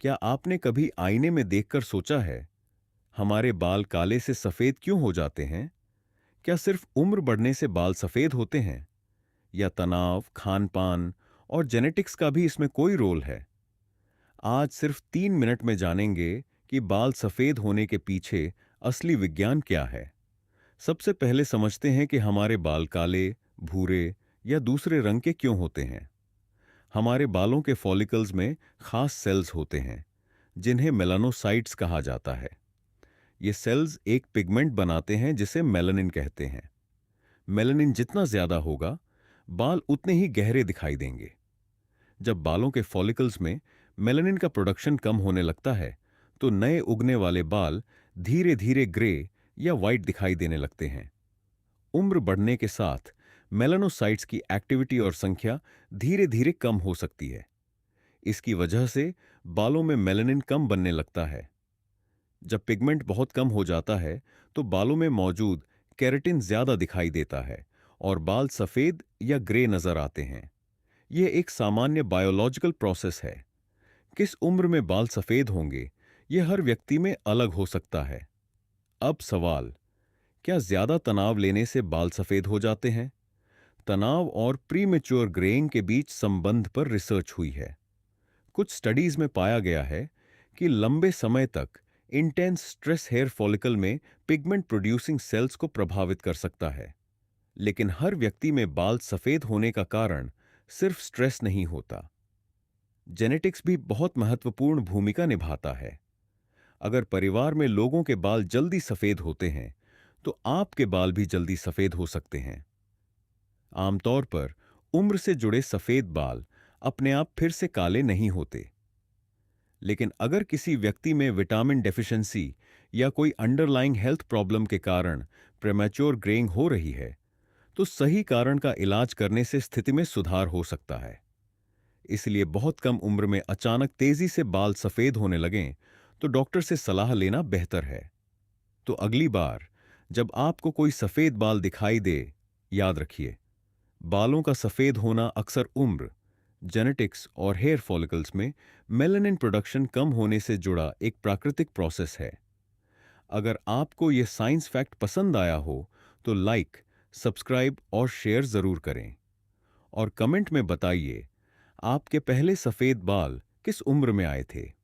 क्या आपने कभी आईने में देखकर सोचा है, हमारे बाल काले से सफेद क्यों हो जाते हैं? क्या सिर्फ उम्र बढ़ने से बाल सफेद होते हैं? या तनाव, खान-पान और जेनेटिक्स का भी इसमें कोई रोल है? आज सिर्फ 3 मिनट में जानेंगे कि बाल सफेद होने के पीछे असली विज्ञान क्या है। सबसे पहले समझते हैं कि हमारे बाल काले, भूरे या दूसरे रंग के क्यों होते हैं। हमारे बालों के फॉलिकल्स में खास सेल्स होते हैं, जिन्हें मेलानोसाइट्स कहा जाता है। ये सेल्स एक पिगमेंट बनाते हैं जिसे मेलानिन कहते हैं। मेलानिन जितना ज्यादा होगा, बाल उतने ही गहरे दिखाई देंगे। जब बालों के फॉलिकल्स में मेलानिन का प्रोडक्शन कम होने लगता है, तो नए उगने वाले बाल धीरे धीरे ग्रे या वाइट दिखाई देने लगते हैं। उम्र बढ़ने के साथ मेलानोसाइट्स की एक्टिविटी और संख्या धीरे धीरे कम हो सकती है। इसकी वजह से बालों में मेलानिन कम बनने लगता है। जब पिगमेंट बहुत कम हो जाता है, तो बालों में मौजूद केराटिन ज्यादा दिखाई देता है और बाल सफेद या ग्रे नजर आते हैं। यह एक सामान्य बायोलॉजिकल प्रोसेस है। किस उम्र में बाल सफेद होंगे, यह हर व्यक्ति में अलग हो सकता है। अब सवाल, क्या ज्यादा तनाव लेने से बाल सफेद हो जाते हैं? तनाव और प्रीमेच्योर ग्रेइंग के बीच संबंध पर रिसर्च हुई है। कुछ स्टडीज में पाया गया है कि लंबे समय तक इंटेंस स्ट्रेस हेयर फॉलिकल में पिगमेंट प्रोड्यूसिंग सेल्स को प्रभावित कर सकता है। लेकिन हर व्यक्ति में बाल सफेद होने का कारण सिर्फ स्ट्रेस नहीं होता। जेनेटिक्स भी बहुत महत्वपूर्ण भूमिका निभाता है। अगर परिवार में लोगों के बाल जल्दी सफेद होते हैं, तो आपके बाल भी जल्दी सफेद हो सकते हैं। आमतौर पर उम्र से जुड़े सफेद बाल अपने आप फिर से काले नहीं होते। लेकिन अगर किसी व्यक्ति में विटामिन डेफिशिएंसी या कोई अंडरलाइंग हेल्थ प्रॉब्लम के कारण प्रेमेच्योर ग्रेइंग हो रही है, तो सही कारण का इलाज करने से स्थिति में सुधार हो सकता है। इसलिए बहुत कम उम्र में अचानक तेजी से बाल सफेद होने लगें, तो डॉक्टर से सलाह लेना बेहतर है। तो अगली बार जब आपको कोई सफेद बाल दिखाई दे, याद रखिए, बालों का सफेद होना अक्सर उम्र, जेनेटिक्स और हेयर फॉलिकल्स में मेलानिन प्रोडक्शन कम होने से जुड़ा एक प्राकृतिक प्रोसेस है। अगर आपको यह साइंस फैक्ट पसंद आया हो, तो लाइक, सब्सक्राइब और शेयर जरूर करें। और कमेंट में बताइए, आपके पहले सफेद बाल किस उम्र में आए थे।